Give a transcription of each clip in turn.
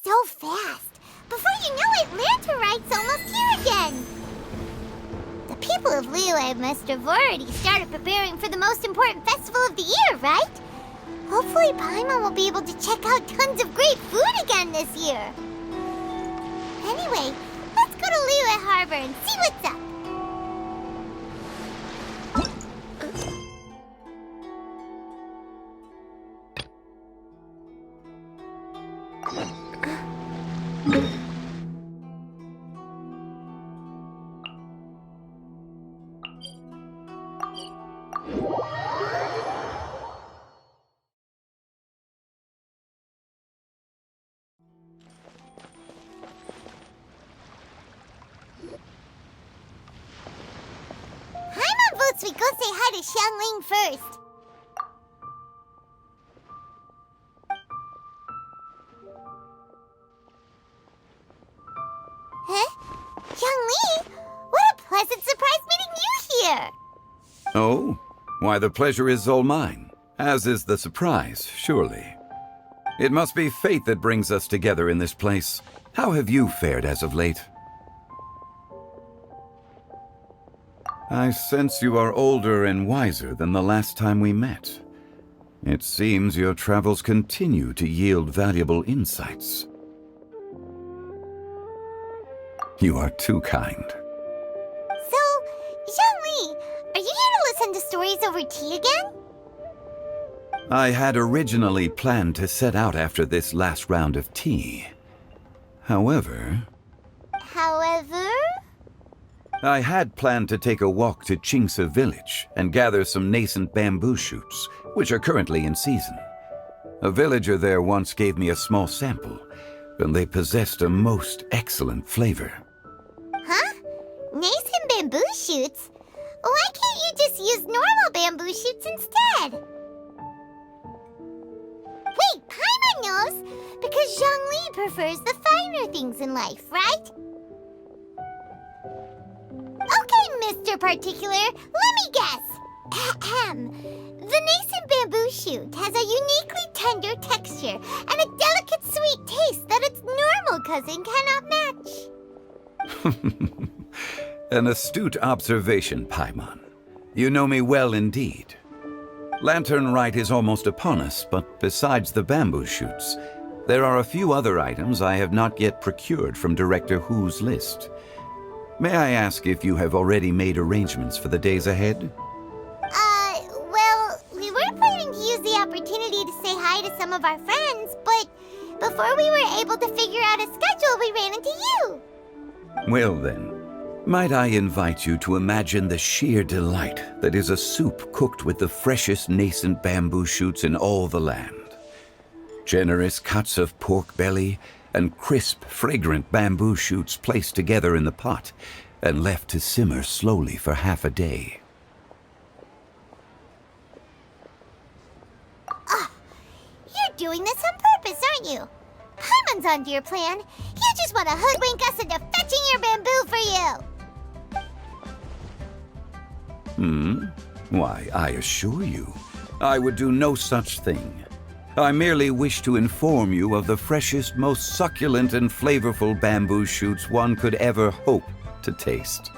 so fast. Before you know it, Lanterite's almost here again. The people of Liyue must have already started preparing for the most important festival of the year, right? Hopefully Paimon will be able to check out tons of great food again this year. Anyway, let's go to Liyue Harbor and see what's up. We go say hi to Xiangling first. Huh? Xiangling? What a pleasant surprise meeting you here! Oh? Why, the pleasure is all mine, as is the surprise, surely. It must be fate that brings us together in this place. How have you fared as of late? I sense you are older and wiser than the last time we met. It seems your travels continue to yield valuable insights. You are too kind. So, Xiangli, are you here to listen to stories over tea again? I had originally planned to set out after this last round of tea. However... I had planned to take a walk to Qingce village and gather some nascent bamboo shoots, which are currently in season. A villager there once gave me a small sample, and they possessed a most excellent flavor. Huh? Nascent bamboo shoots? Why can't you just use normal bamboo shoots instead? Wait, Paimon knows! Because Zhongli prefers the finer things in life, right? Okay, Mr. Particular, let me guess. Ahem. The nascent bamboo shoot has a uniquely tender texture and a delicate sweet taste that its normal cousin cannot match. An astute observation, Paimon. You know me well indeed. Lantern Rite is almost upon us, but besides the bamboo shoots, there are a few other items I have not yet procured from Director Hu's list. May I ask if you have already made arrangements for the days ahead? Well, we were planning to use the opportunity to say hi to some of our friends, but before we were able to figure out a schedule, we ran into you. Well then, might I invite you to imagine the sheer delight that is a soup cooked with the freshest nascent bamboo shoots in all the land. Generous cuts of pork belly, and crisp, fragrant bamboo shoots placed together in the pot and left to simmer slowly for half a day. You're doing this on purpose, aren't you? Paimon's onto your plan. You just want to hoodwink us into fetching your bamboo for you. Why, I assure you, I would do no such thing. I merely wish to inform you of the freshest, most succulent and flavorful bamboo shoots one could ever hope to taste.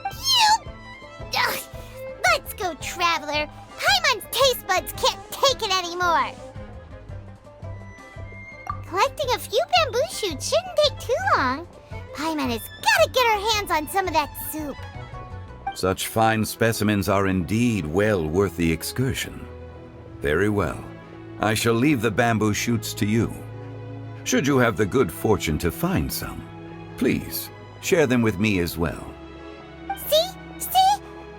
Ugh. Let's go, Traveler. Paimon's taste buds can't take it anymore. Collecting a few bamboo shoots shouldn't take too long. Paimon has got to get her hands on some of that soup. Such fine specimens are indeed well worth the excursion. Very well. I shall leave the bamboo shoots to you. Should you have the good fortune to find some, please share them with me as well. See?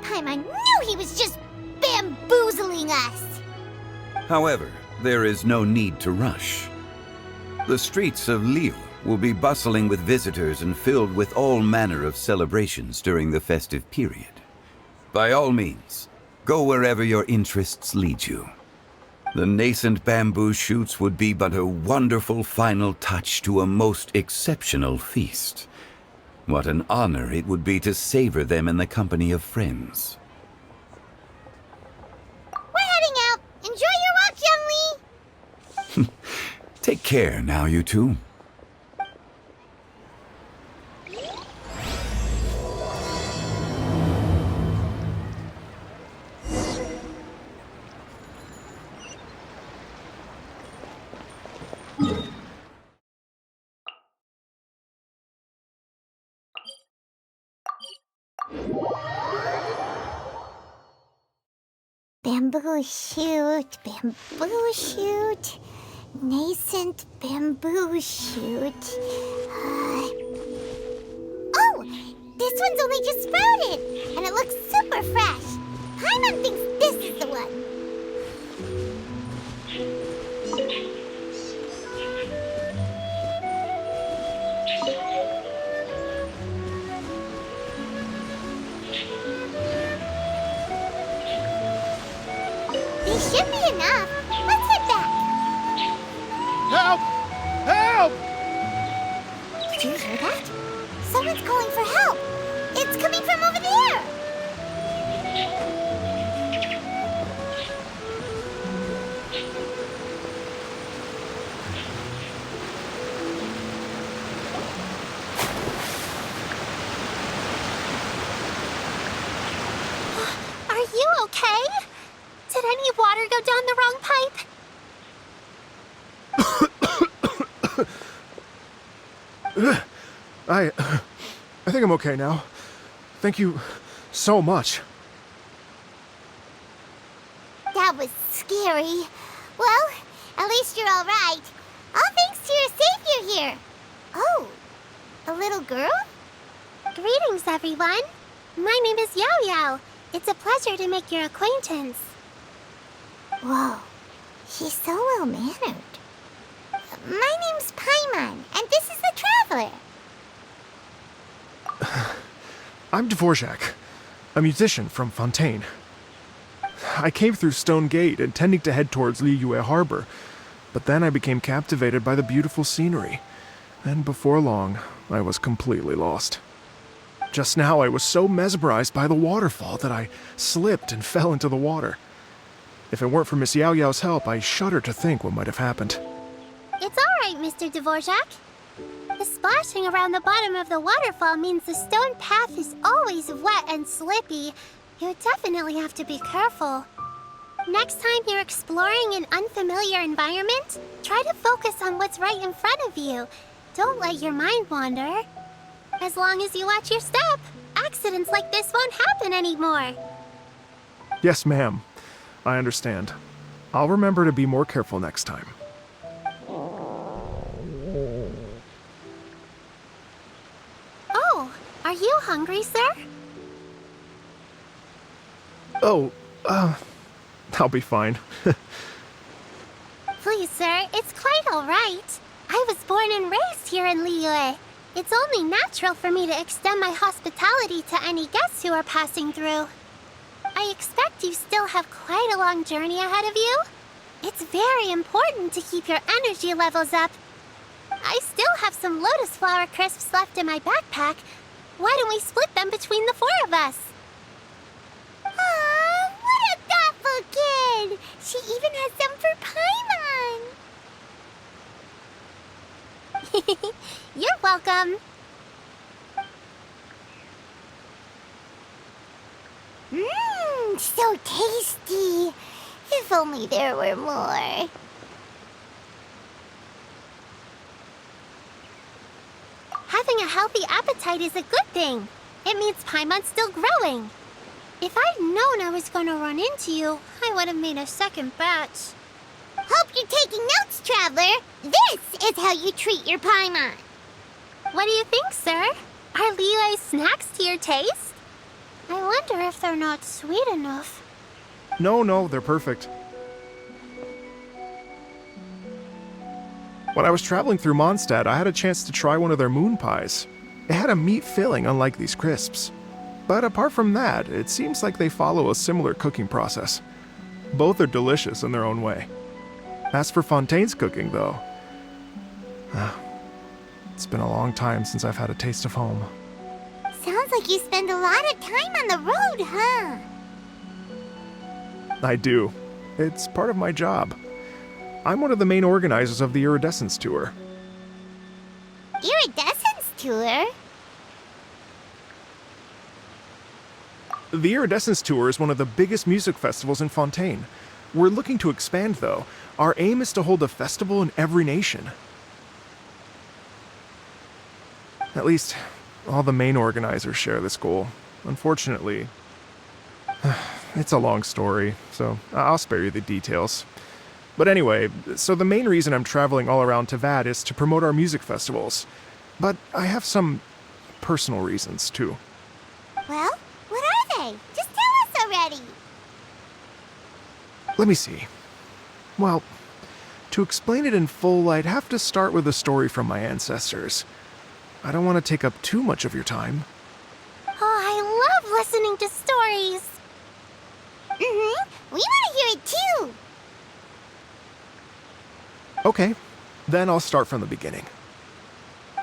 Paimon knew he was just bamboozling us. However, there is no need to rush. The streets of Liyue will be bustling with visitors and filled with all manner of celebrations during the festive period. By all means, go wherever your interests lead you. The nascent bamboo shoots would be but a wonderful final touch to a most exceptional feast. What an honor it would be to savor them in the company of friends. We're heading out. Enjoy your walk, young Lee. Take care now, you two. bamboo shoot, nascent bamboo shoot. Oh, this one's only just sprouted, and it looks super fresh. Paimon thinks this is the one. These should be enough. Let's head back. Help! Help! Did you hear that? Someone's calling for help. It's coming from over there. Are you okay? Did any water go down the wrong pipe? I think I'm okay now. Thank you so much. That was scary. Well, at least you're all right. All thanks to your savior here. Oh, a little girl? Greetings, everyone. My name is Yao Yao. It's a pleasure to make your acquaintance. Whoa, she's so well-mannered. My name's Paimon, and this is the Traveler. I'm Dvorak, a musician from Fontaine. I came through Stone Gate intending to head towards Liyue Harbor, but then I became captivated by the beautiful scenery, and before long, I was completely lost. Just now, I was so mesmerized by the waterfall that I slipped and fell into the water. If it weren't for Miss Yao Yao's help, I shudder to think what might have happened. It's all right, Mr. Dvorak. The splashing around the bottom of the waterfall means the stone path is always wet and slippy. You definitely have to be careful. Next time you're exploring an unfamiliar environment, try to focus on what's right in front of you. Don't let your mind wander. As long as you watch your step, accidents like this won't happen anymore. Yes, ma'am. I understand. I'll remember to be more careful next time. Oh, are you hungry, sir? Oh, I'll be fine. Please, sir, it's quite all right. I was born and raised here in Liyue. It's only natural for me to extend my hospitality to any guests who are passing through. I expect you still have quite a long journey ahead of you. It's very important to keep your energy levels up. I still have some lotus flower crisps left in my backpack. Why don't we split them between the four of us? Aw, what a thoughtful kid! She even has some for Paimon! You're welcome. Mmm, so tasty! If only there were more. Having a healthy appetite is a good thing. It means Paimon's still growing. If I'd known I was going to run into you, I would have made a second batch. Hope you're taking notes, Traveler. This is how you treat your Paimon. What do you think, sir? Are Liyue's snacks to your taste? I wonder if they're not sweet enough. No, they're perfect. When I was traveling through Mondstadt, I had a chance to try one of their moon pies. It had a meat filling, unlike these crisps. But apart from that, it seems like they follow a similar cooking process. Both are delicious in their own way. As for Fontaine's cooking, though, it's been a long time since I've had a taste of home. Sounds like you spend a lot of time on the road, huh? I do. It's part of my job. I'm one of the main organizers of the Iridescence Tour. Iridescence Tour? The Iridescence Tour is one of the biggest music festivals in Fontaine. We're looking to expand, though. Our aim is to hold a festival in every nation. At least, all the main organizers share this goal. Unfortunately, It's a long story, so I'll spare you the details. But anyway, so the main reason I'm traveling all around Tavad is to promote our music festivals. But I have some personal reasons, too. Well, what are they? Just tell us already. Let me see. Well, to explain it in full, I'd have to start with a story from my ancestors. I don't want to take up too much of your time. Oh, I love listening to stories. We want to hear it too. Okay, then I'll start from the beginning.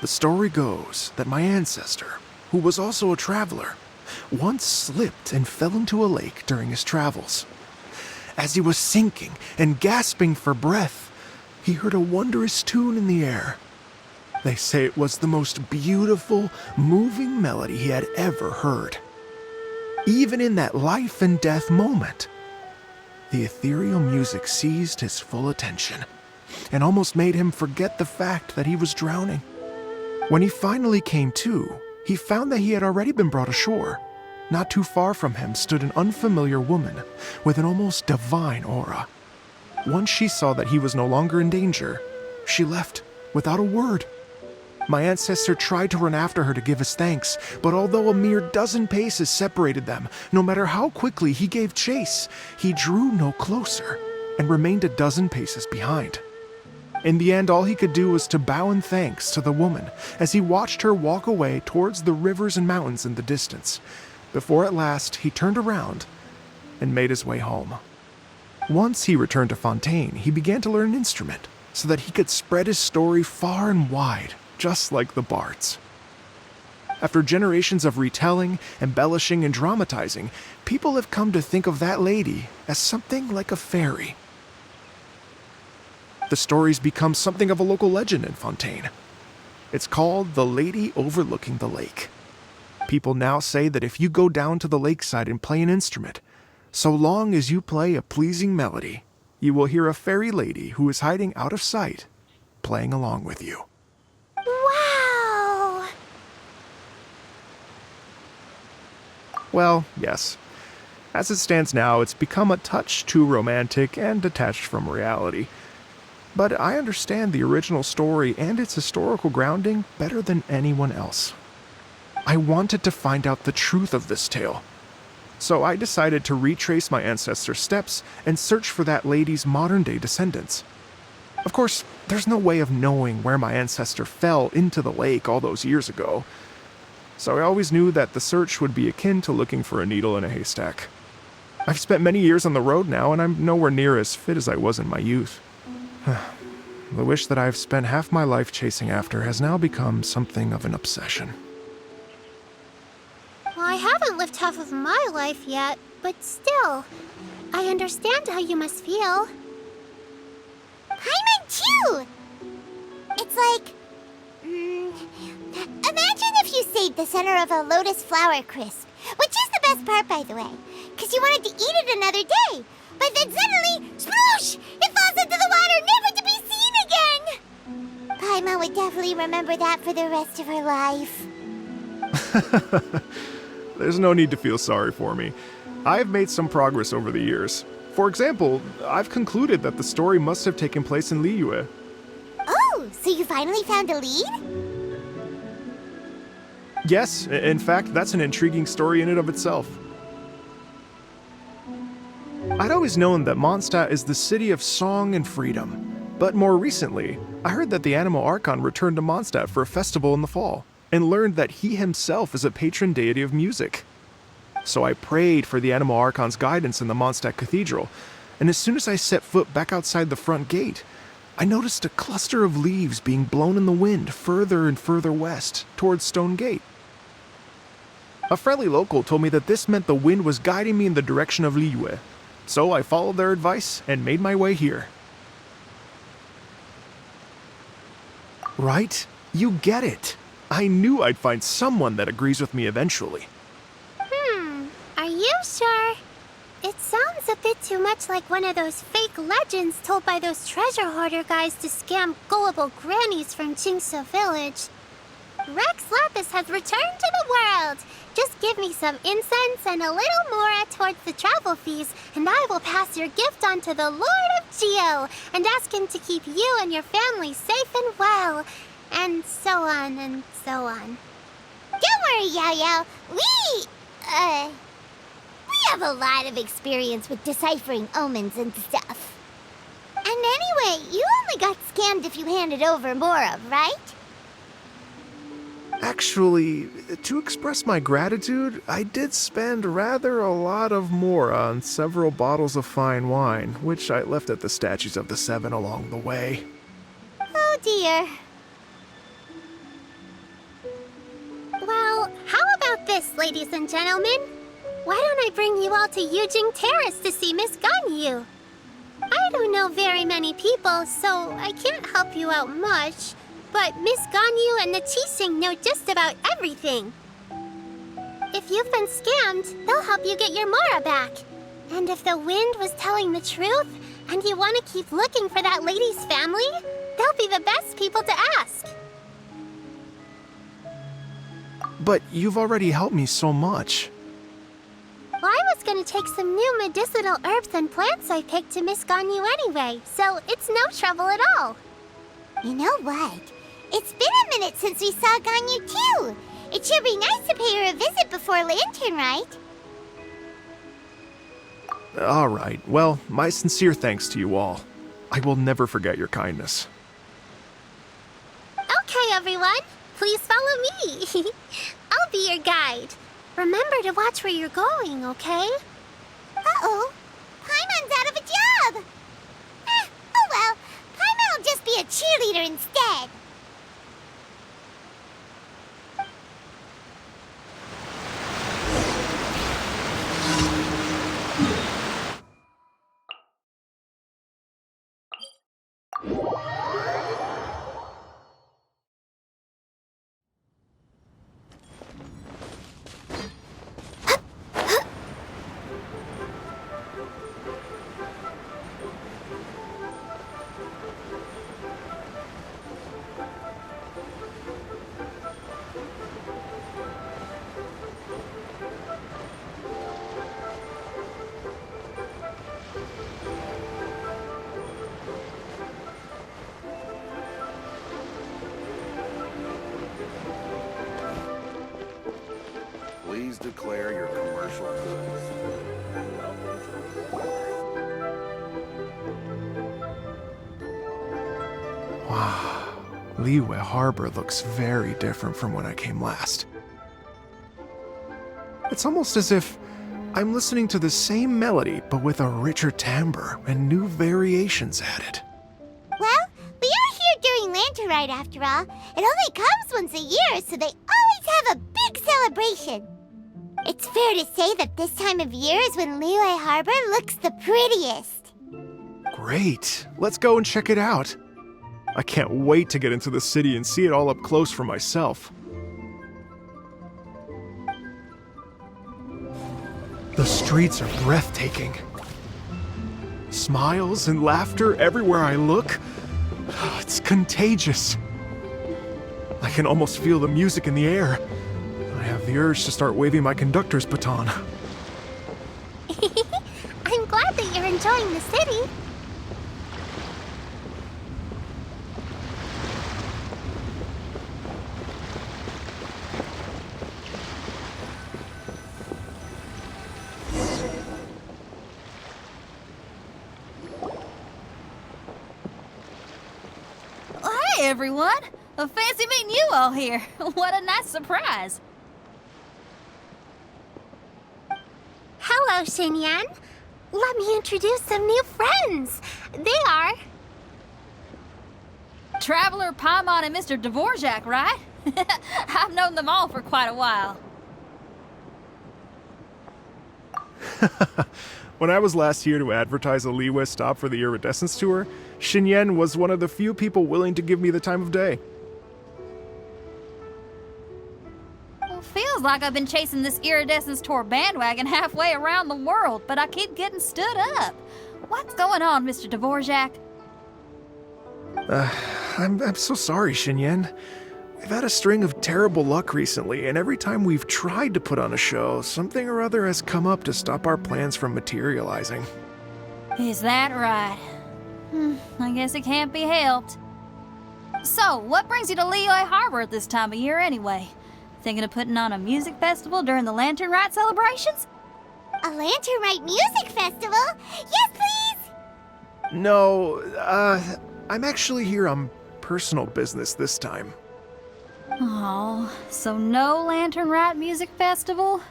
The story goes that my ancestor, who was also a traveler, once slipped and fell into a lake during his travels. As he was sinking and gasping for breath, he heard a wondrous tune in the air. They say it was the most beautiful, moving melody he had ever heard. Even in that life and death moment, the ethereal music seized his full attention and almost made him forget the fact that he was drowning. When he finally came to, he found that he had already been brought ashore. Not too far from him stood an unfamiliar woman with an almost divine aura. Once she saw that he was no longer in danger, she left without a word. My ancestor tried to run after her to give his thanks, but although a mere dozen paces separated them, no matter how quickly he gave chase, he drew no closer and remained a dozen paces behind. In the end, all he could do was to bow in thanks to the woman as he watched her walk away towards the rivers and mountains in the distance, before at last he turned around and made his way home. Once he returned to Fontaine, he began to learn an instrument so that he could spread his story far and wide, just like the bards. After generations of retelling, embellishing, and dramatizing, people have come to think of that lady as something like a fairy. The story's become something of a local legend in Fontaine. It's called The Lady Overlooking the Lake. People now say that if you go down to the lakeside and play an instrument, so long as you play a pleasing melody, you will hear a fairy lady who is hiding out of sight, playing along with you. Wow! Well, yes. As it stands now, it's become a touch too romantic and detached from reality. But I understand the original story and its historical grounding better than anyone else. I wanted to find out the truth of this tale. So I decided to retrace my ancestors' steps and search for that lady's modern-day descendants. Of course, there's no way of knowing where my ancestor fell into the lake all those years ago. So I always knew that the search would be akin to looking for a needle in a haystack. I've spent many years on the road now, and I'm nowhere near as fit as I was in my youth. The wish that I've spent half my life chasing after has now become something of an obsession. Well, I haven't lived half of my life yet, but still, I understand how you must feel. Paimon too! It's like... imagine if you saved the center of a lotus flower crisp, which is the best part, by the way, because you wanted to eat it another day. But then suddenly, sploosh! It falls into the water, never to be seen again! Paimon would definitely remember that for the rest of her life. There's no need to feel sorry for me. I've made some progress over the years. For example, I've concluded that the story must have taken place in Liyue. Oh, so you finally found a lead? Yes, in fact, that's an intriguing story in and of itself. I'd always known that Mondstadt is the city of song and freedom, but more recently, I heard that the Animal Archon returned to Mondstadt for a festival in the fall, and learned that he himself is a patron deity of music. So I prayed for the Animal Archon's guidance in the Mondstadt Cathedral, and as soon as I set foot back outside the front gate, I noticed a cluster of leaves being blown in the wind further and further west, towards Stone Gate. A friendly local told me that this meant the wind was guiding me in the direction of Liyue, so I followed their advice and made my way here. Right? You get it. I knew I'd find someone that agrees with me eventually. Are you sure? It sounds a bit too much like one of those fake legends told by those treasure hoarder guys to scam gullible grannies from Jingsa Village. Rex Lapis has returned to the world, Just give me some incense and a little mora towards the travel fees, and I will pass your gift on to the Lord of Geo and ask him to keep you and your family safe and well, and so on and so on. Don't worry, Yao-Yao. We have a lot of experience with deciphering omens and stuff. And anyway, you only got scammed if you handed over Mora, right? Actually, to express my gratitude, I did spend rather a lot of mora on several bottles of fine wine, which I left at the Statues of the Seven along the way. Oh dear. Well, how about this, ladies and gentlemen? Why don't I bring you all to Yujing Terrace to see Miss Ganyu? I don't know very many people, so I can't help you out much. But Miss Ganyu and the Qixing know just about everything. If you've been scammed, they'll help you get your Mora back. And if the wind was telling the truth, and you want to keep looking for that lady's family, they'll be the best people to ask. But you've already helped me so much. Well, I was going to take some new medicinal herbs and plants I picked to Miss Ganyu anyway, so it's no trouble at all. You know what? It's been a minute since we saw Ganyu too. It should be nice to pay her a visit before Lantern, right? All right, well, my sincere thanks to you all. I will never forget your kindness. Okay, everyone, please follow me. I'll be your guide. Remember to watch where you're going, okay? Uh-oh. Paimon's out of a job! Oh well, Paimon will just be a cheerleader instead. Please declare your commercial goods. Wow, Liyue Harbor looks very different from when I came last. It's almost as if I'm listening to the same melody, but with a richer timbre and new variations added. Well, we are here during Lantern Rite after all. It only comes once a year, so they always have a big celebration. It's fair to say that this time of year is when Liyue Harbor looks the prettiest. Great, let's go and check it out. I can't wait to get into the city and see it all up close for myself. The streets are breathtaking. Smiles and laughter everywhere I look. It's contagious. I can almost feel the music in the air. I have the urge to start waving my conductor's baton. I'm glad that you're enjoying the city. Hey everyone! Fancy meeting you all here. What a nice surprise. Hello, Xinyan. Let me introduce some new friends. They are... Traveler, Paimon, and Mr. Dvorak, right? I've known them all for quite a while. When I was last here to advertise a Liyue stop for the Iridescence Tour, Xinyan was one of the few people willing to give me the time of day. Well, feels like I've been chasing this Iridescence Tour bandwagon halfway around the world, but I keep getting stood up. What's going on, Mr. Dvorak? I'm so sorry, Xinyan. We've had a string of terrible luck recently, and every time we've tried to put on a show, something or other has come up to stop our plans from materializing. Is that right? I guess it can't be helped. So, what brings you to Liyue Harbor at this time of year anyway? Thinking of putting on a music festival during the Lantern Rite celebrations? A Lantern Rite music festival? Yes, please! No, I'm actually here on personal business this time. Oh, so no Lantern Rite music festival?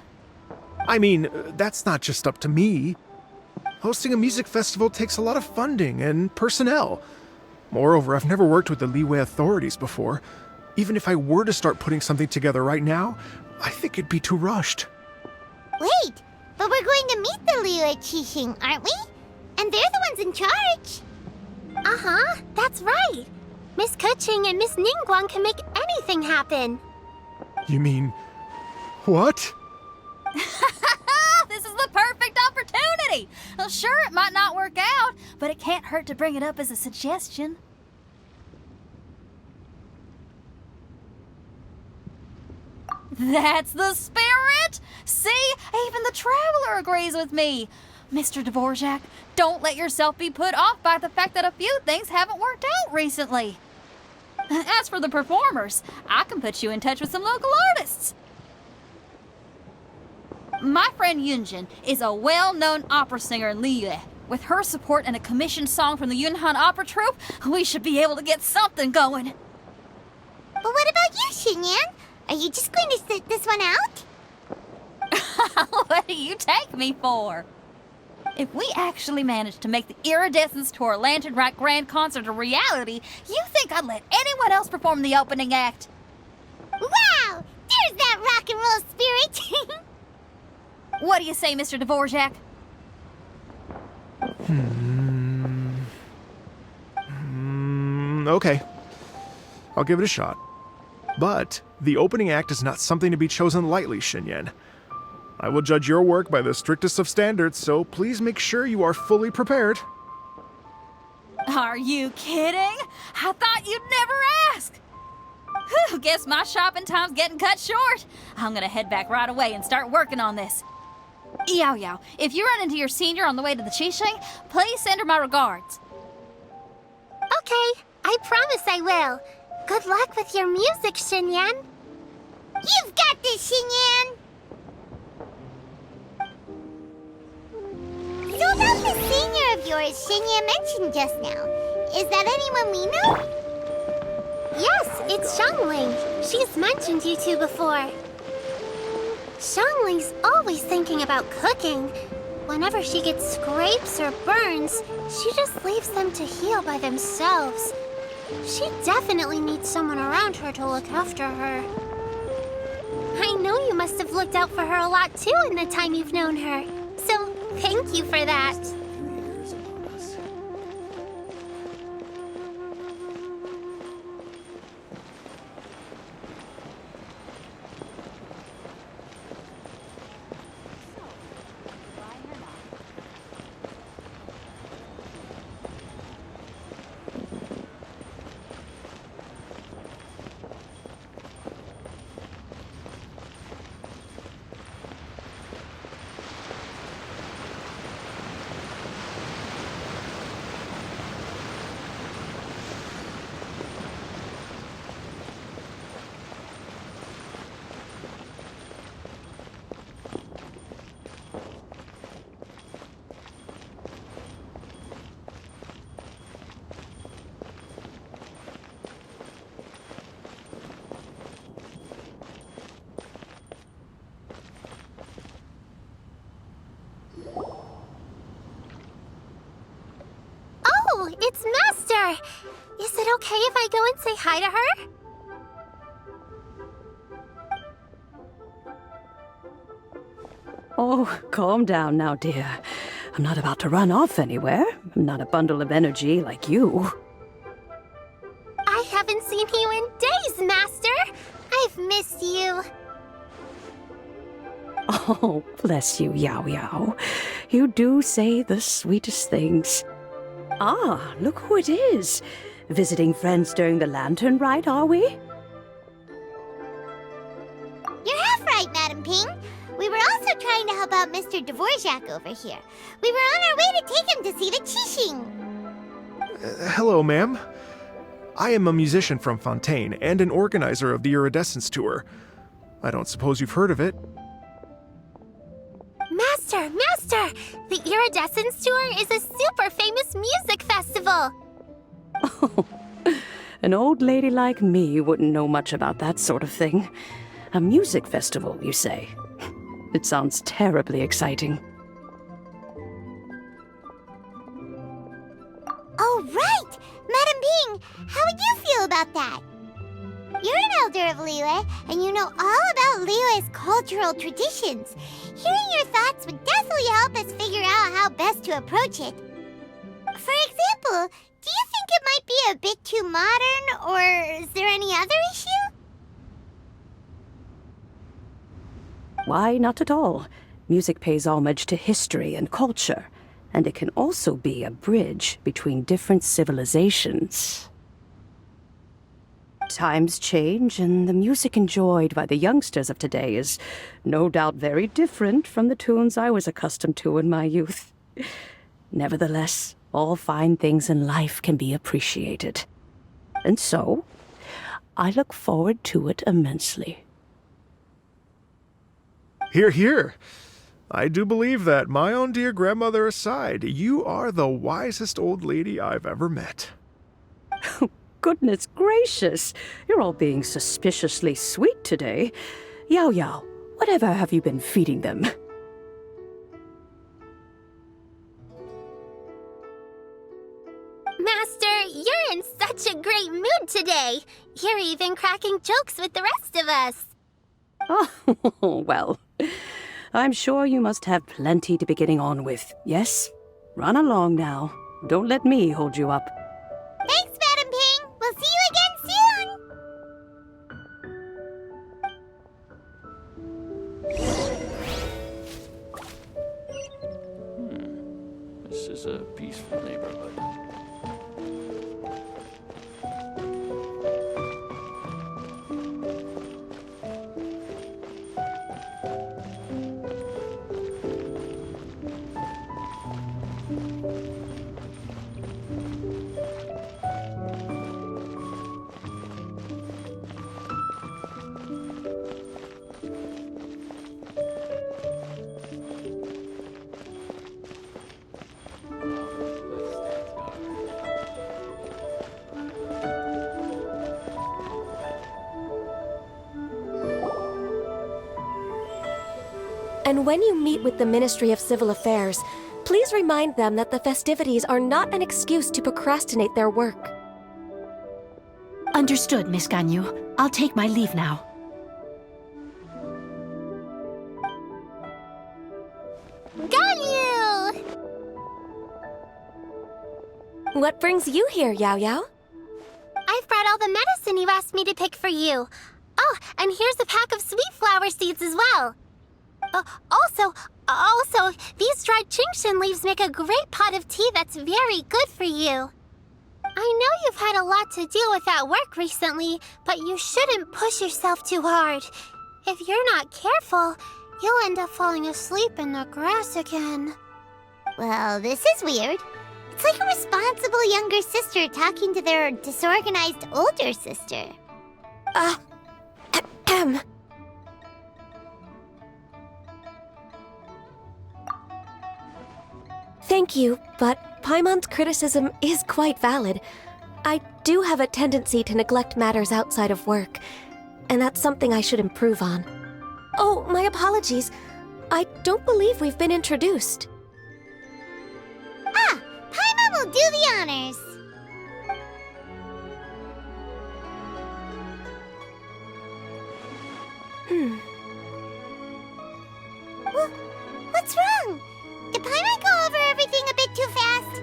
I mean, that's not just up to me. Hosting a music festival takes a lot of funding and personnel. Moreover, I've never worked with the Liyue authorities before. Even if I were to start putting something together right now, I think it'd be too rushed. Wait, but we're going to meet the Liyue Qixing, aren't we? And they're the ones in charge. Uh-huh, that's right. Miss Kuching and Miss Ningguang can make anything happen. You mean... what? This is the perfect opportunity! Well, sure, it might not work out, but it can't hurt to bring it up as a suggestion. That's the spirit! See? Even the Traveler agrees with me. Mr. Dvorak, don't let yourself be put off by the fact that a few things haven't worked out recently. As for the performers, I can put you in touch with some local artists. My friend Yunjin is a well-known opera singer in Liyue. With her support and a commissioned song from the Yunhan Opera Troupe, we should be able to get something going. But what about you, Xinyan? Are you just going to sit this one out? What do you take me for? If we actually manage to make the Iridescence Tour Lantern Rite Grand Concert a reality, you think I'd let anyone else perform the opening act? Wow! There's that rock and roll spirit! What do you say, Mr. Dvorak? Okay. I'll give it a shot. But the opening act is not something to be chosen lightly, Xinyan. I will judge your work by the strictest of standards, so please make sure you are fully prepared. Are you kidding? I thought you'd never ask. Whew, guess my shopping time's getting cut short. I'm gonna head back right away and start working on this. Yao Yao, if you run into your senior on the way to the Qixing, please send her my regards. Okay, I promise I will. Good luck with your music, Xinyan. You've got this, Xinyan! So about the senior of yours Xinyan mentioned just now, is that anyone we know? Yes, it's Xiangling. She's mentioned you two before. Xiangling's always thinking about cooking. Whenever she gets scrapes or burns, she just leaves them to heal by themselves. She definitely needs someone around her to look after her. I know you must have looked out for her a lot too in the time you've known her. So, thank you for that. Oh, it's Master! Is it okay if I go and say hi to her? Oh, calm down now, dear. I'm not about to run off anywhere. I'm not a bundle of energy like you. I haven't seen you in days, Master! I've missed you. Oh, bless you, Yao Yao. You do say the sweetest things. Ah, look who it is. Visiting friends during the Lantern Rite, are we? trying to help out Mr. Dvorak over here. We were on our way to take him to see the Qixing. Hello, ma'am. I am a musician from Fontaine and an organizer of the Iridescence Tour. I don't suppose you've heard of it. Master! The Iridescence Tour is a super famous music festival! Oh, an old lady like me wouldn't know much about that sort of thing. A music festival, you say? It sounds terribly exciting. Oh, right! Madam Ping, how would you feel about that? You're an elder of Liyue, and you know all about Liyue's cultural traditions. Hearing your thoughts would definitely help us figure out how best to approach it. For example, do you think it might be a bit too modern, or is there any other issue? Why, not at all. Music pays homage to history and culture, and it can also be a bridge between different civilizations. Times change, and the music enjoyed by the youngsters of today is no doubt very different from the tunes I was accustomed to in my youth. Nevertheless, all fine things in life can be appreciated. And so, I look forward to it immensely. Hear, hear. I do believe that, my own dear grandmother aside, you are the wisest old lady I've ever met. Goodness gracious, you're all being suspiciously sweet today. Yao Yao, whatever have you been feeding them? Master, you're in such a great mood today. You're even cracking jokes with the rest of us. Oh, well, I'm sure you must have plenty to be getting on with, yes? Run along now. Don't let me hold you up. Thanks, Madam Ping! We'll see you again soon! This is a peaceful neighborhood. And when you meet with the Ministry of Civil Affairs, please remind them that the festivities are not an excuse to procrastinate their work. Understood, Miss Ganyu. I'll take my leave now. Ganyu! What brings you here, Yao Yao? I've brought all the medicine you asked me to pick for you. Oh, and here's a pack of sweet flower seeds as well. Also, these dried Qingshan leaves make a great pot of tea that's very good for you. I know you've had a lot to deal with at work recently, but you shouldn't push yourself too hard. If you're not careful, you'll end up falling asleep in the grass again. Well, this is weird. It's like a responsible younger sister talking to their disorganized older sister. Thank you, but Paimon's criticism is quite valid. I do have a tendency to neglect matters outside of work, and that's something I should improve on. Oh, my apologies. I don't believe we've been introduced. Ah, Paimon will do the honors. What's wrong? Did Paimon go over everything a bit too fast?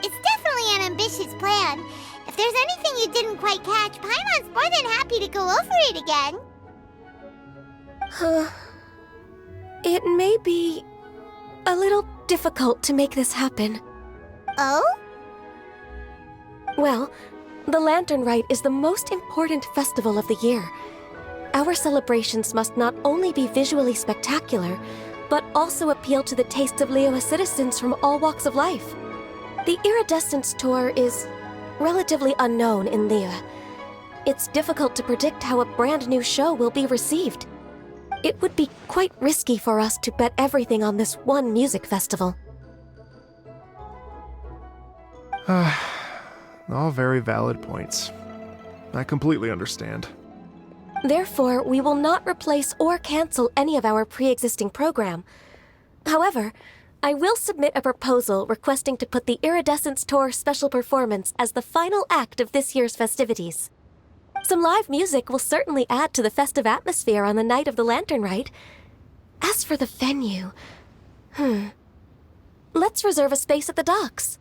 It's definitely an ambitious plan. If there's anything you didn't quite catch, Paimon's more than happy to go over it again. It may be a little difficult to make this happen. Oh? Well, the Lantern Rite is the most important festival of the year. Our celebrations must not only be visually spectacular, but also appeal to the tastes of Liyue citizens from all walks of life. The Iridescence Tour is relatively unknown in Liyue. It's difficult to predict how a brand new show will be received. It would be quite risky for us to bet everything on this one music festival. All very valid points. I completely understand. Therefore, we will not replace or cancel any of our pre-existing program. However, I will submit a proposal requesting to put the Iridescence Tour special performance as the final act of this year's festivities. Some live music will certainly add to the festive atmosphere on the night of the Lantern Rite. As for the venue, let's reserve a space at the docks.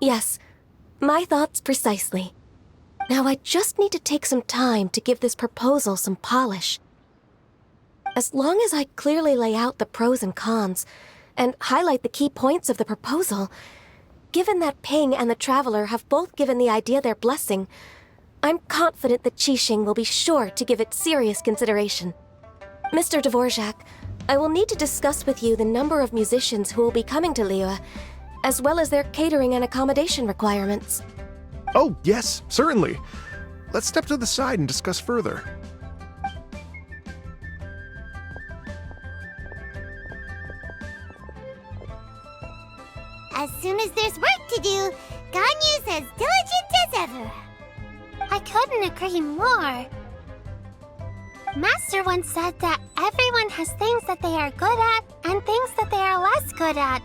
Yes, my thoughts precisely. Now I just need to take some time to give this proposal some polish. As long as I clearly lay out the pros and cons, and highlight the key points of the proposal, given that Ping and the Traveler have both given the idea their blessing, I'm confident that Qixing will be sure to give it serious consideration. Mr. Dvorak, I will need to discuss with you the number of musicians who will be coming to Liyue, as well as their catering and accommodation requirements. Oh, yes, certainly. Let's step to the side and discuss further. As soon as there's work to do, Ganyu's as diligent as ever. I couldn't agree more. Master once said that everyone has things that they are good at and things that they are less good at.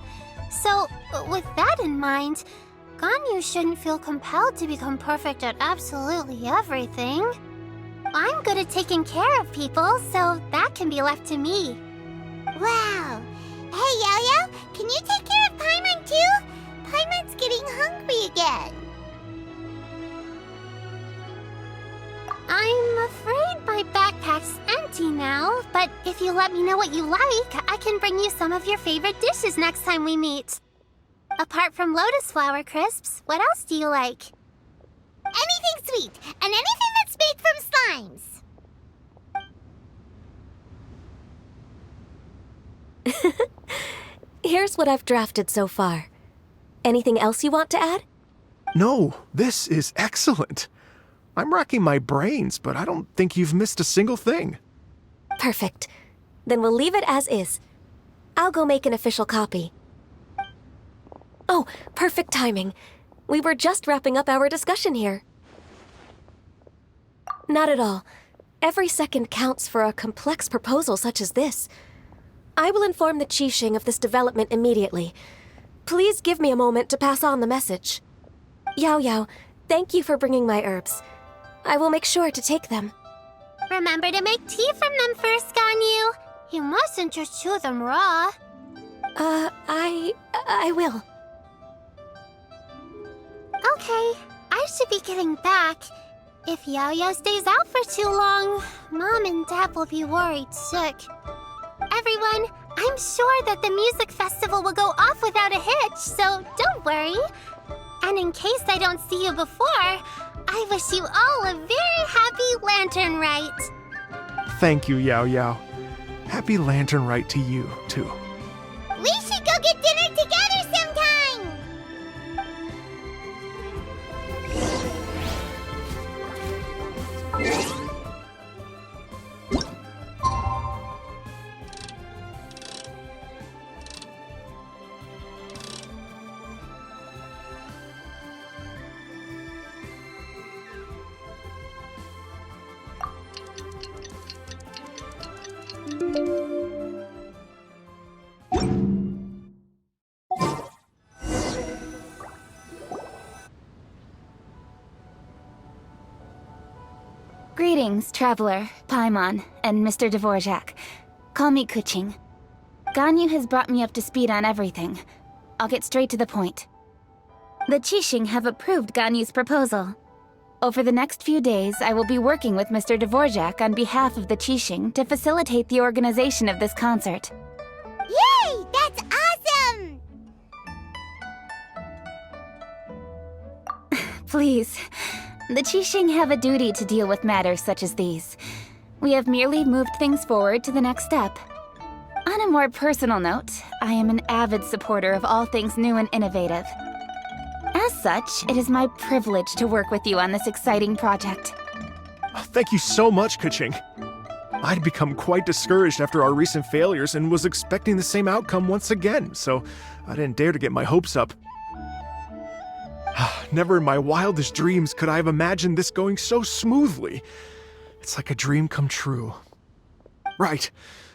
So, with that in mind, Ganyu shouldn't feel compelled to become perfect at absolutely everything. I'm good at taking care of people, so that can be left to me. Wow. Hey, Yo-Yo, can you take care of Paimon too? Paimon's getting hungry again. I'm afraid my backpack's empty now, but if you let me know what you like, I can bring you some of your favorite dishes next time we meet. Apart from lotus flower crisps, what else do you like? Anything sweet, and anything that's made from slimes. Here's what I've drafted so far. Anything else you want to add? No, this is excellent. I'm racking my brains, but I don't think you've missed a single thing. Perfect. Then we'll leave it as is. I'll go make an official copy. Oh, perfect timing. We were just wrapping up our discussion here. Not at all. Every second counts for a complex proposal such as this. I will inform the Qixing of this development immediately. Please give me a moment to pass on the message. Yao Yao, thank you for bringing my herbs. I will make sure to take them. Remember to make tea from them first, Ganyu. You mustn't just chew them raw. I will. Okay, I should be getting back. If Yao-Yao stays out for too long, Mom and Dad will be worried sick. Everyone, I'm sure that the music festival will go off without a hitch, so don't worry. And in case I don't see you before, I wish you all a very happy Lantern Rite. Thank you, Yao Yao. Happy Lantern Rite to you, too. We should go get dinner together sometime! Greetings, Traveler, Paimon, and Mr. Dvorak. Call me Kuching. Ganyu has brought me up to speed on everything. I'll get straight to the point. The Qixing have approved Ganyu's proposal. Over the next few days, I will be working with Mr. Dvorak on behalf of the Qixing to facilitate the organization of this concert. Yay! That's awesome! Please, The Qixing have a duty to deal with matters such as these. We have merely moved things forward to the next step. On a more personal note, I am an avid supporter of all things new and innovative. As such, it is my privilege to work with you on this exciting project. Thank you so much, Keqing. I'd become quite discouraged after our recent failures and was expecting the same outcome once again, so I didn't dare to get my hopes up. Never in my wildest dreams could I have imagined this going so smoothly. It's like a dream come true. Right,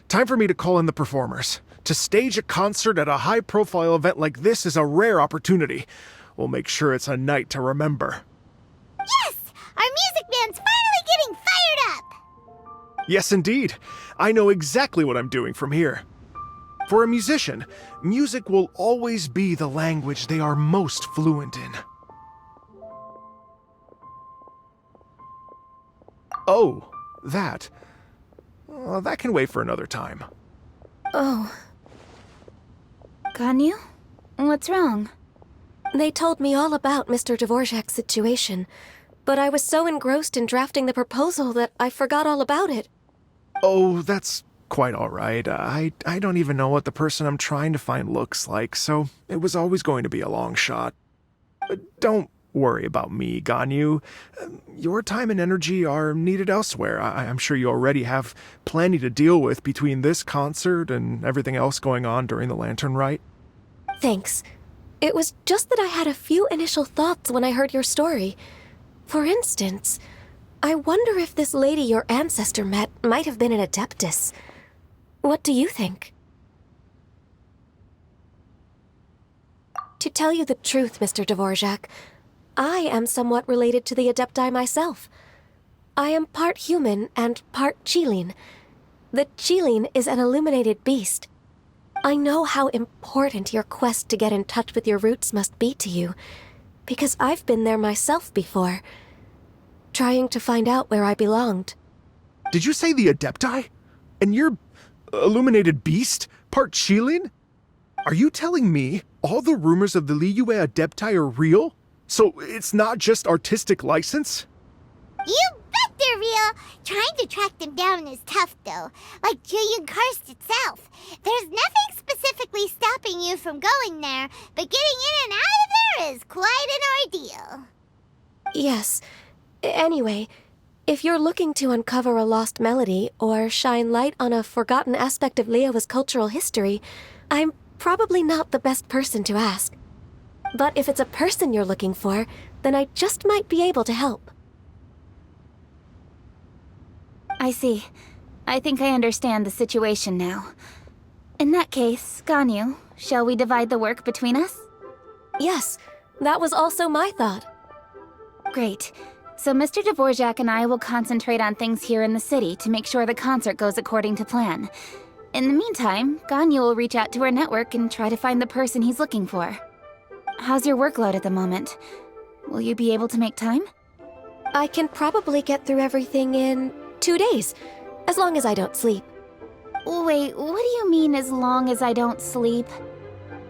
time for me to call in the performers. To stage a concert at a high-profile event like this is a rare opportunity. We'll make sure it's a night to remember. Yes! Our music band's finally getting fired up! Yes, indeed. I know exactly what I'm doing from here. For a musician, music will always be the language they are most fluent in. Oh, that. That can wait for another time. Oh. Ganyu? What's wrong? They told me all about Mr. Dvorak's situation, but I was so engrossed in drafting the proposal that I forgot all about it. Oh, that's quite all right. I don't even know what the person I'm trying to find looks like, so it was always going to be a long shot. Don't worry about me, Ganyu. Your time and energy are needed elsewhere. I'm sure you already have plenty to deal with between this concert and everything else going on during the Lantern Rite. Thanks. It was just that I had a few initial thoughts when I heard your story. For instance, I wonder if this lady your ancestor met might have been an Adeptus. What do you think? To tell you the truth, Mr. Dvorak, I am somewhat related to the Adepti myself. I am part human and part Qilin. The Qilin is an illuminated beast. I know how important your quest to get in touch with your roots must be to you, because I've been there myself before, trying to find out where I belonged. Did you say the Adepti? And you're illuminated beast? Part Qilin? Are you telling me all the rumors of the Liyue Adepti are real? So it's not just artistic license? You bet they're real! Trying to track them down is tough, though. Like Julian Karst itself. There's nothing specifically stopping you from going there, but getting in and out of there is quite an ordeal. Yes. Anyway, if you're looking to uncover a lost melody or shine light on a forgotten aspect of Liyue's cultural history, I'm probably not the best person to ask. But if it's a person you're looking for, then I just might be able to help. I see. I think I understand the situation now. In that case, Ganyu, shall we divide the work between us? Yes, that was also my thought. Great. So Mr. Dvorak and I will concentrate on things here in the city to make sure the concert goes according to plan. In the meantime, Ganyu will reach out to our network and try to find the person he's looking for. How's your workload at the moment? Will you be able to make time? I can probably get through everything in 2 days, as long as I don't sleep. Wait, what do you mean as long as I don't sleep?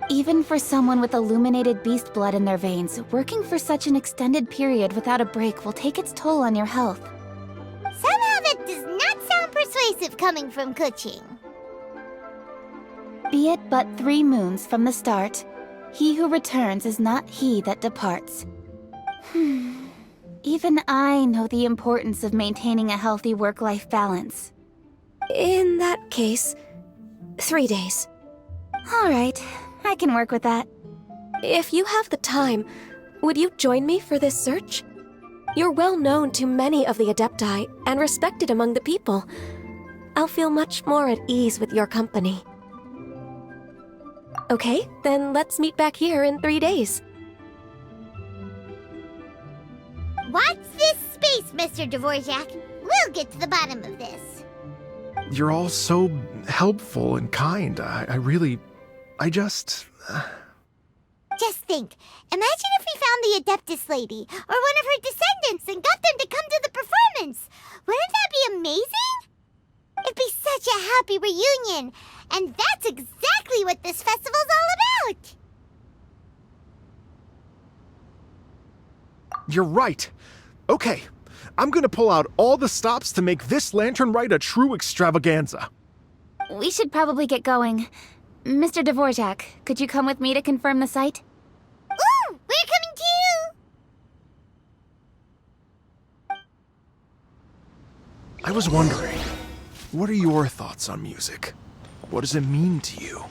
Even for someone with illuminated beast blood in their veins, working for such an extended period without a break will take its toll on your health. Somehow that does not sound persuasive coming from Keqing. Be it but 3 moons from the start, he who returns is not he that departs. Even I know the importance of maintaining a healthy work-life balance. In that case, 3 days. All right, I can work with that. If you have the time, would you join me for this search? You're well known to many of the Adepti and respected among the people. I'll feel much more at ease with your company. Okay, then let's meet back here in 3 days. Watch this space, Mr. Dvorak. We'll get to the bottom of this. You're all so helpful and kind. I just... Just think, imagine if we found the Adeptus lady, or one of her descendants, and got them to come to the performance. Wouldn't that be amazing? It'd be such a happy reunion, and that's exactly what this festival's all about. You're right. Okay, I'm gonna pull out all the stops to make this lantern rite a true extravaganza. We should probably get going. Mr. Dvorak, could you come with me to confirm the site? Ooh, we're coming too! I was wondering, what are your thoughts on music? What does it mean to you?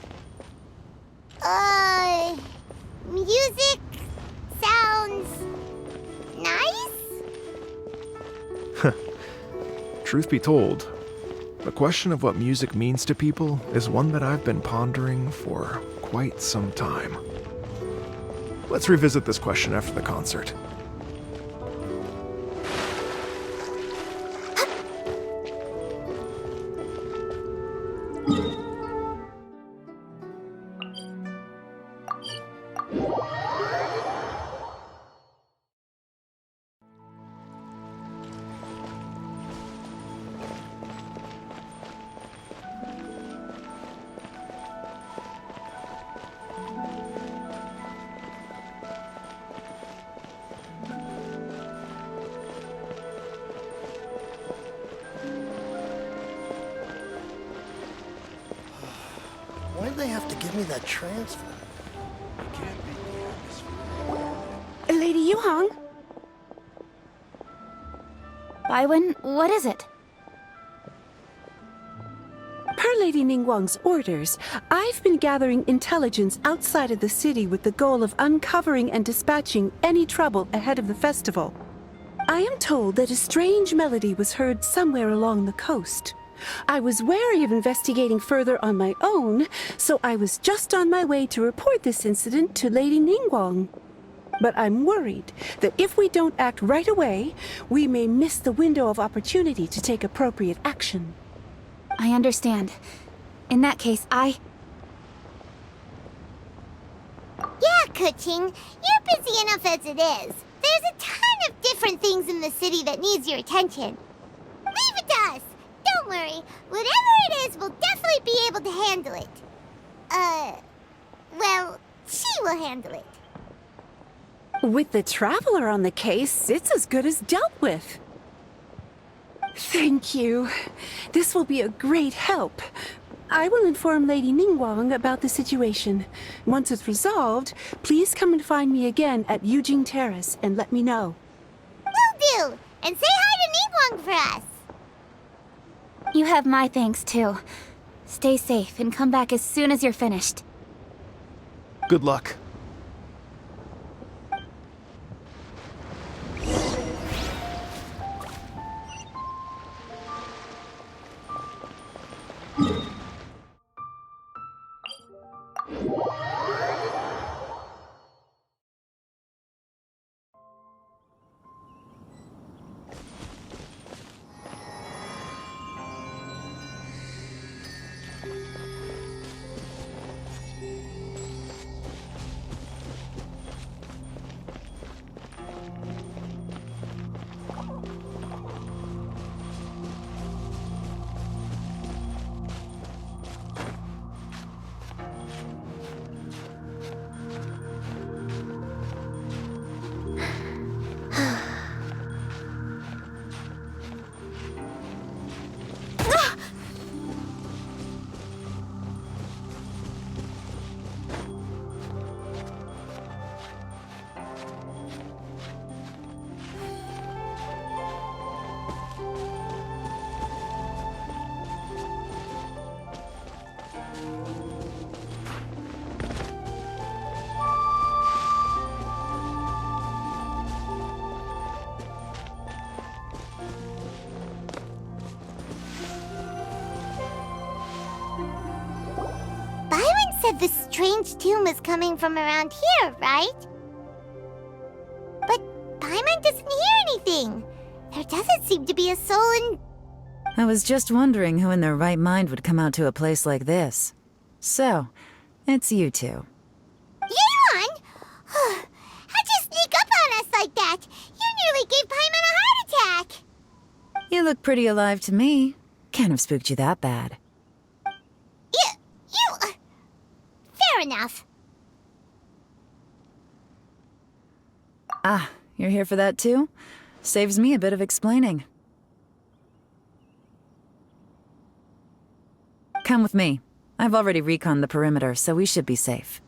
Music sounds nice? Truth be told, the question of what music means to people is one that I've been pondering for quite some time. Let's revisit this question after the concert. Why'd they have to give me that transfer? Lady Yuhong? Baiwen, what is it? Per Lady Ningguang's orders, I've been gathering intelligence outside of the city with the goal of uncovering and dispatching any trouble ahead of the festival. I am told that a strange melody was heard somewhere along the coast. I was wary of investigating further on my own, so I was just on my way to report this incident to Lady Ningguang. But I'm worried that if we don't act right away, we may miss the window of opportunity to take appropriate action. I understand. In that case, Yeah, Kuching, you're busy enough as it is. There's a ton of different things in the city that needs your attention. Leave it to us. Don't worry. Whatever it is, we'll definitely be able to handle it. Well, she will handle it. With the Traveler on the case, it's as good as dealt with. Thank you. This will be a great help. I will inform Lady Ningguang about the situation. Once it's resolved, please come and find me again at Yujing Terrace and let me know. Will do! And say hi to Ningguang for us! you have my thanks too. Stay safe and come back as soon as you're finished. Good luck. Said the strange tune was coming from around here, right? But Paimon doesn't hear anything. There doesn't seem to be a soul in... I was just wondering who in their right mind would come out to a place like this. So, it's you two. Yeon! How'd you sneak up on us like that? You nearly gave Paimon a heart attack! You look pretty alive to me. Can't have spooked you that bad. Fair enough. Ah, you're here for that too? Saves me a bit of explaining. Come with me. I've already reconned the perimeter, so we should be safe.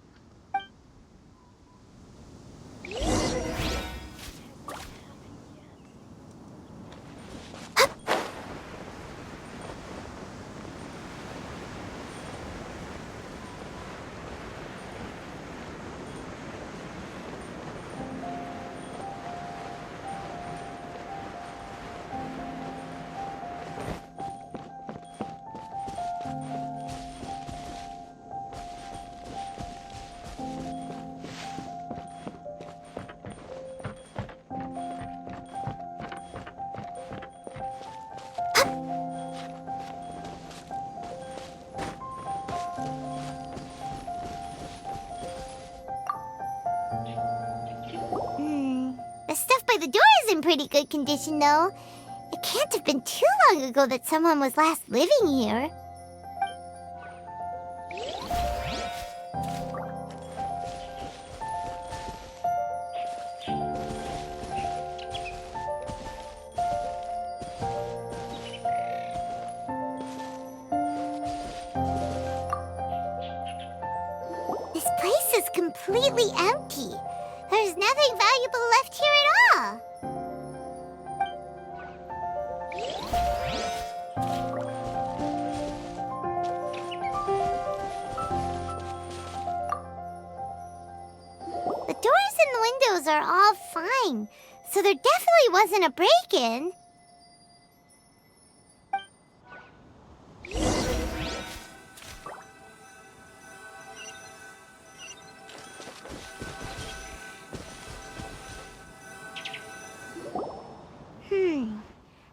The stuff by the door is in pretty good condition, though. It can't have been too long ago that someone was last living here. This place is completely empty. There's nothing valuable left here at all. The doors and the windows are all fine, so there definitely wasn't a break-in.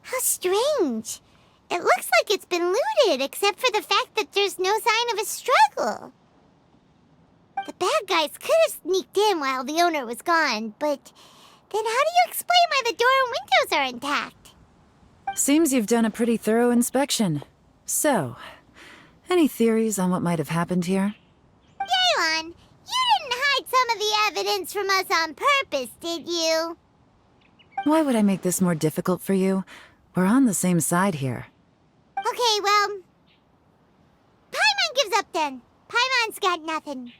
How strange. It looks like it's been looted, except for the fact that there's no sign of a struggle. The bad guys could have sneaked in while the owner was gone, but then how do you explain why the door and windows are intact? Seems you've done a pretty thorough inspection. So, any theories on what might have happened here? Yelan, you didn't hide some of the evidence from us on purpose, did you? Why would I make this more difficult for you? We're on the same side here. Okay, well... Paimon gives up then. Paimon's got nothing.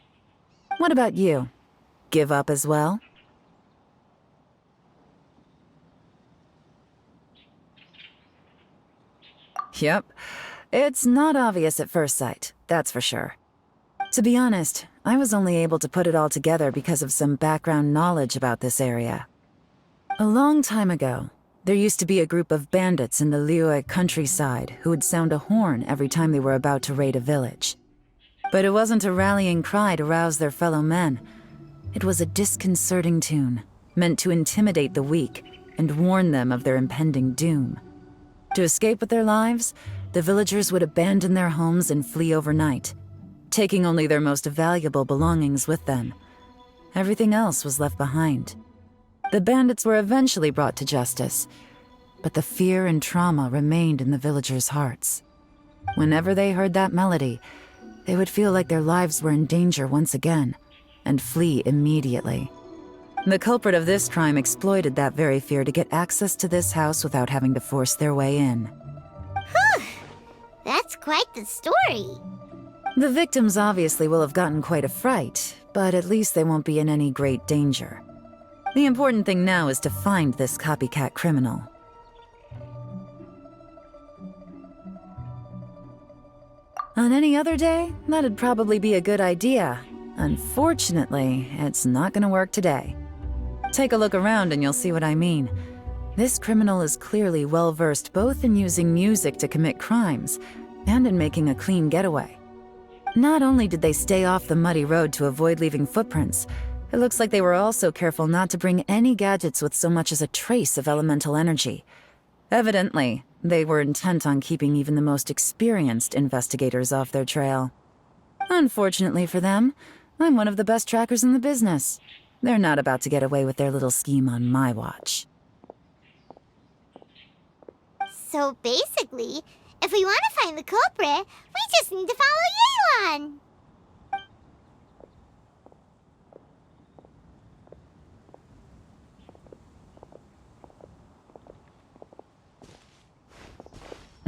What about you? Give up as well? Yep. It's not obvious at first sight, that's for sure. To be honest, I was only able to put it all together because of some background knowledge about this area. A long time ago, there used to be a group of bandits in the Liyue countryside who would sound a horn every time they were about to raid a village. But it wasn't a rallying cry to rouse their fellow men. It was a disconcerting tune, meant to intimidate the weak and warn them of their impending doom. To escape with their lives, the villagers would abandon their homes and flee overnight, taking only their most valuable belongings with them. Everything else was left behind. The bandits were eventually brought to justice, but the fear and trauma remained in the villagers' hearts. Whenever they heard that melody, they would feel like their lives were in danger once again, and flee immediately. The culprit of this crime exploited that very fear to get access to this house without having to force their way in. Whew! That's quite the story. The victims obviously will have gotten quite a fright, but at least they won't be in any great danger. The important thing now is to find this copycat criminal. On any other day, that'd probably be a good idea. Unfortunately, it's not gonna work today. Take a look around and you'll see what I mean. This criminal is clearly well-versed both in using music to commit crimes and in making a clean getaway. Not only did they stay off the muddy road to avoid leaving footprints, it looks like they were also careful not to bring any gadgets with so much as a trace of elemental energy. Evidently, they were intent on keeping even the most experienced investigators off their trail. Unfortunately for them, I'm one of the best trackers in the business. They're not about to get away with their little scheme on my watch. So basically, if we want to find the culprit, we just need to follow Yelan.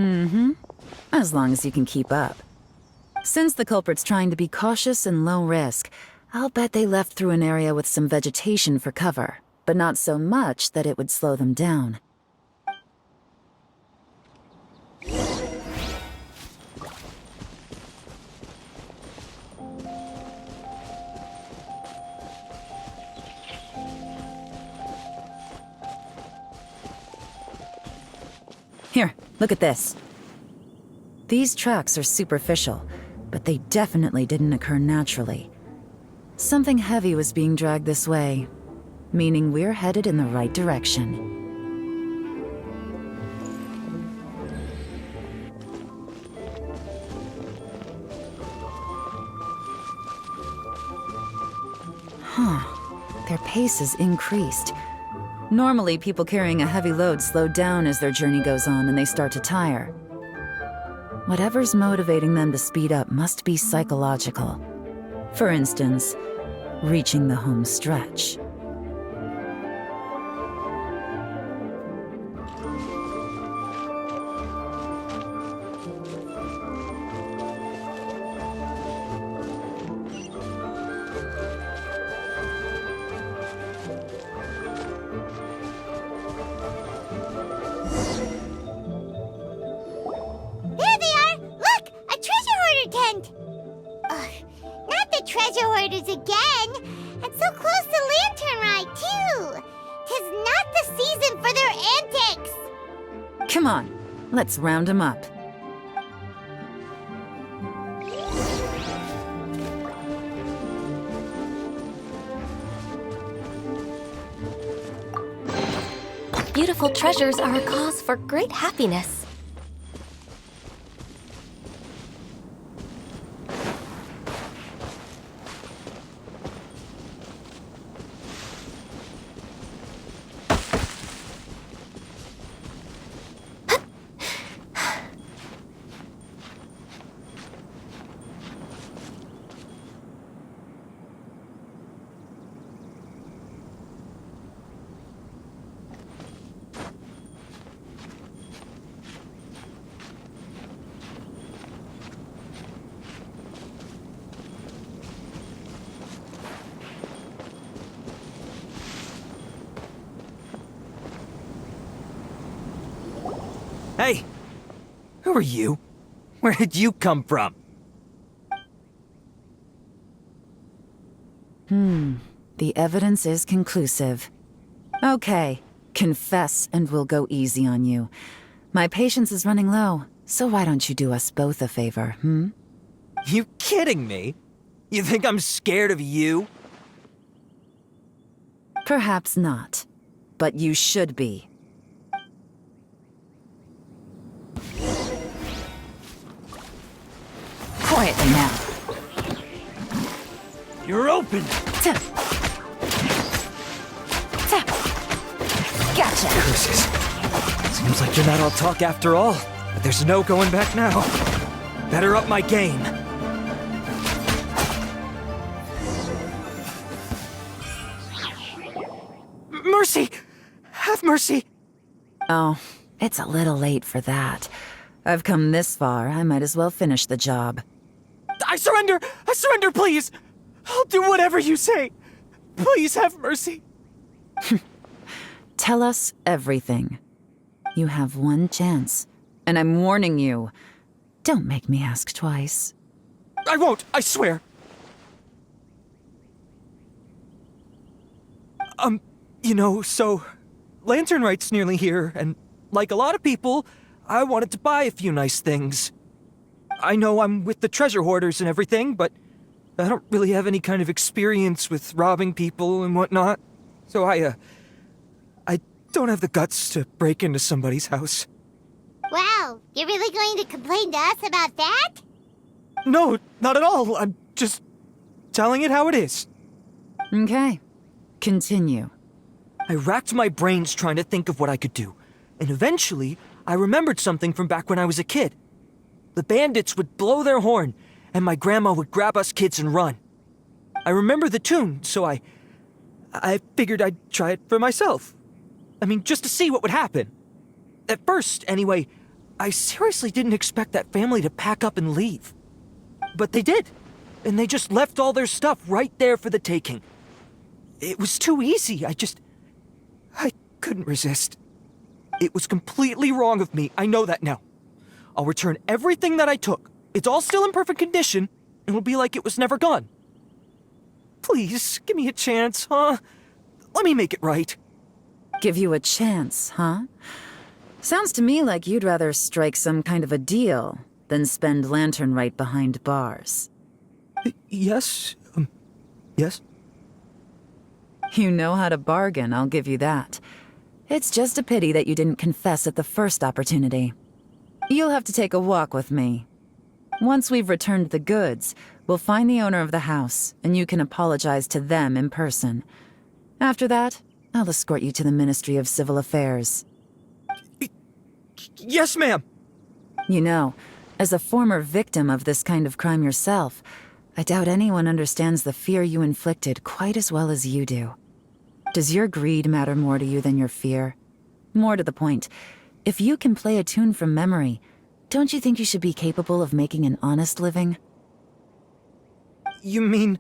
Mm-hmm. As long as you can keep up. Since the culprit's trying to be cautious and low risk, I'll bet they left through an area with some vegetation for cover, but not so much that it would slow them down. Here, look at this. These tracks are superficial, but they definitely didn't occur naturally. Something heavy was being dragged this way, meaning we're headed in the right direction. Huh. Their pace has increased. Normally, people carrying a heavy load slow down as their journey goes on and they start to tire. Whatever's motivating them to speed up must be psychological. For instance, reaching the home stretch. Come on, let's round them up. Beautiful treasures are a cause for great happiness. Hey! Who are you? Where did you come from? The evidence is conclusive. Okay, confess and we'll go easy on you. My patience is running low, so why don't you do us both a favor, You kidding me? You think I'm scared of you? Perhaps not, but you should be. Quietly now. You're open! Gotcha! Curses. Seems like you're not all talk after all, but there's no going back now. Better up my game. Mercy! Have mercy! Oh, it's a little late for that. I've come this far, I might as well finish the job. I surrender! I surrender, please! I'll do whatever you say! Please have mercy! Tell us everything. You have one chance, and I'm warning you. Don't make me ask twice. I won't, I swear! So, Lantern Right's nearly here, and like a lot of people, I wanted to buy a few nice things. I know I'm with the treasure hoarders and everything, but I don't really have any kind of experience with robbing people and whatnot. So I don't have the guts to break into somebody's house. Wow, you're really going to complain to us about that? No, not at all. I'm just telling it how it is. Okay, continue. I racked my brains trying to think of what I could do, and eventually I remembered something from back when I was a kid. The bandits would blow their horn, and my grandma would grab us kids and run. I remember the tune, so I figured I'd try it for myself. I mean, just to see what would happen. At first, anyway, I seriously didn't expect that family to pack up and leave. But they did. And they just left all their stuff right there for the taking. It was too easy. I couldn't resist. It was completely wrong of me. I know that now. I'll return everything that I took. It's all still in perfect condition. It'll be like it was never gone. Please, give me a chance, huh? Let me make it right. Give you a chance, huh? Sounds to me like you'd rather strike some kind of a deal than spend Lantern Rite behind bars. Yes? Yes? You know how to bargain, I'll give you that. It's just a pity that you didn't confess at the first opportunity. You'll have to take a walk with me. Once we've returned the goods, we'll find the owner of the house, and you can apologize to them in person. After that, I'll escort you to the Ministry of Civil Affairs. Yes, ma'am! You know, as a former victim of this kind of crime yourself, I doubt anyone understands the fear you inflicted quite as well as you do. Does your greed matter more to you than your fear? More to the point, if you can play a tune from memory, don't you think you should be capable of making an honest living? You mean...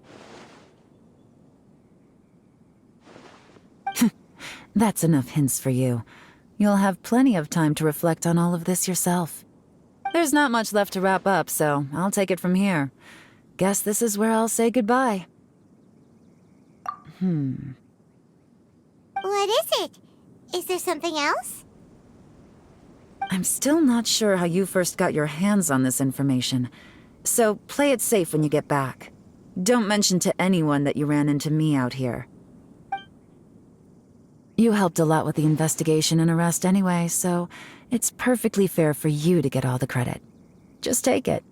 That's enough hints for you. You'll have plenty of time to reflect on all of this yourself. There's not much left to wrap up, so I'll take it from here. Guess this is where I'll say goodbye. What is it? Is there something else? I'm still not sure how you first got your hands on this information, so play it safe when you get back. Don't mention to anyone that you ran into me out here. You helped a lot with the investigation and arrest anyway, so it's perfectly fair for you to get all the credit. Just take it.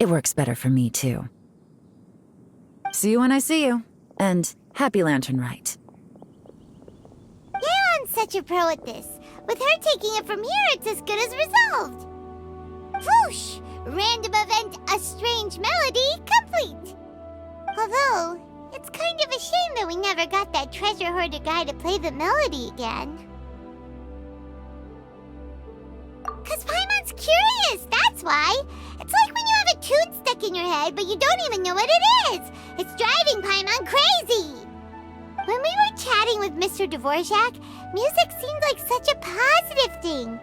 It works better for me, too. See you when I see you, and happy Lantern Rite. Yeon's such a pro at this. With her taking it from here, it's as good as resolved. Whoosh! Random event, a strange melody, complete! Although, it's kind of a shame that we never got that treasure hoarder guy to play the melody again. 'Cause Paimon's curious, that's why! It's like when you have a tune stuck in your head, but you don't even know what it is! It's driving Paimon crazy! When we were chatting with Mr. Dvorak, music seemed like such a positive thing.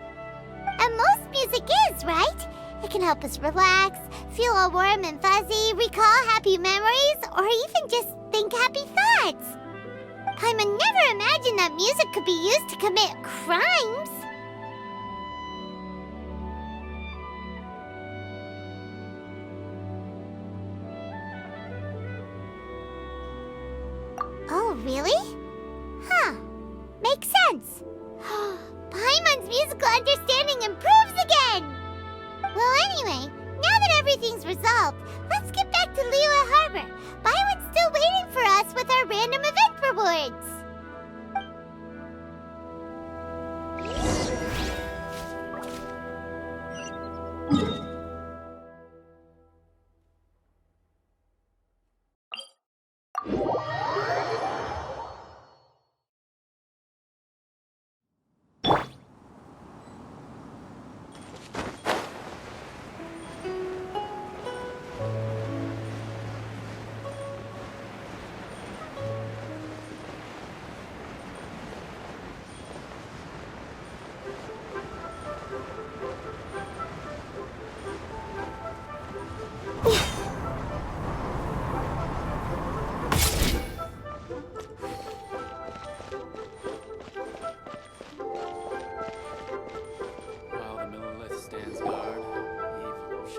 And most music is, right? It can help us relax, feel all warm and fuzzy, recall happy memories, or even just think happy thoughts. Paimon never imagined that music could be used to commit crimes. Oh, really? Huh. Makes sense. Paimon's musical understanding improves again! Well, anyway, now that everything's resolved, let's get back to Liyue Harbor. Byron's still waiting for us with our random event rewards.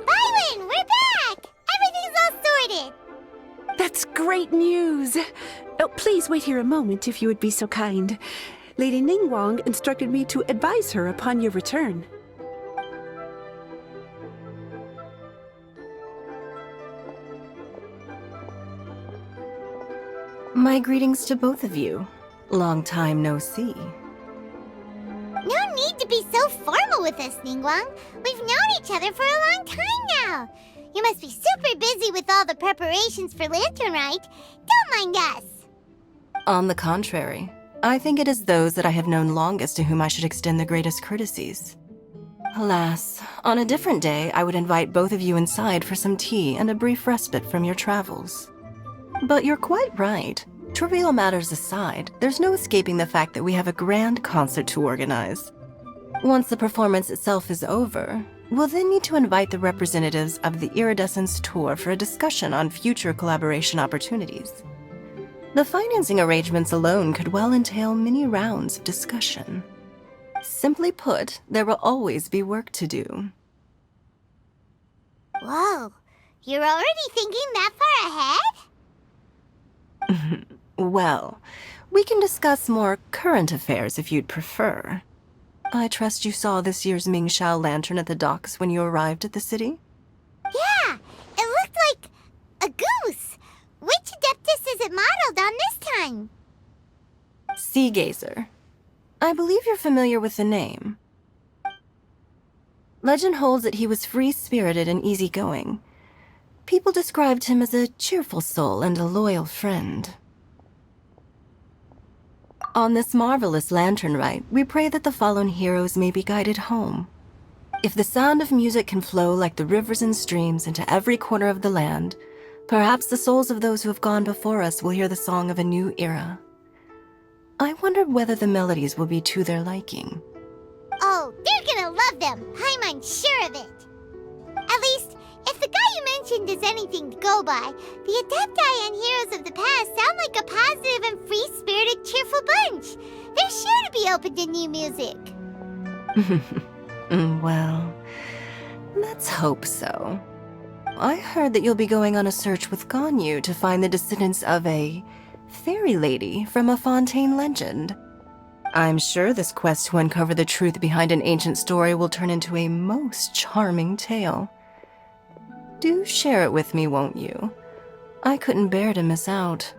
Byron, we're back! Everything's all sorted! That's great news! Oh, please wait here a moment if you would be so kind. Lady Ningguang instructed me to advise her upon your return. My greetings to both of you. Long time no see. No need to be so formal with us, Ningguang. We've known each other for a long time now. You must be super busy with all the preparations for Lantern Rite. Don't mind us. On the contrary, I think it is those that I have known longest to whom I should extend the greatest courtesies. Alas, on a different day, I would invite both of you inside for some tea and a brief respite from your travels. But you're quite right. Trivial matters aside, there's no escaping the fact that we have a grand concert to organize. Once the performance itself is over, we'll then need to invite the representatives of the Iridescence Tour for a discussion on future collaboration opportunities. The financing arrangements alone could well entail many rounds of discussion. Simply put, there will always be work to do. Whoa, you're already thinking that far ahead? Well, we can discuss more current affairs if you'd prefer. I trust you saw this year's Mingxiao lantern at the docks when you arrived at the city? Yeah, it looked like a goose. Which Adeptus is it modeled on this time? Sea Gazer. I believe you're familiar with the name. Legend holds that he was free-spirited and easygoing. People described him as a cheerful soul and a loyal friend. On this marvelous lantern rite, we pray that the fallen heroes may be guided home. If the sound of music can flow like the rivers and streams into every corner of the land, perhaps the souls of those who have gone before us will hear the song of a new era. I wonder whether the melodies will be to their liking. Oh, they're gonna love them. Paimon's sure of it. At least, if the guy you mentioned is anything to go by, the Adepti and heroes of the past sound like a positive and free-spirited, cheerful bunch. They're sure to be open to new music. Well, let's hope so. I heard that you'll be going on a search with Ganyu to find the descendants of a fairy lady from a Fontaine legend. I'm sure this quest to uncover the truth behind an ancient story will turn into a most charming tale. Do share it with me, won't you? I couldn't bear to miss out.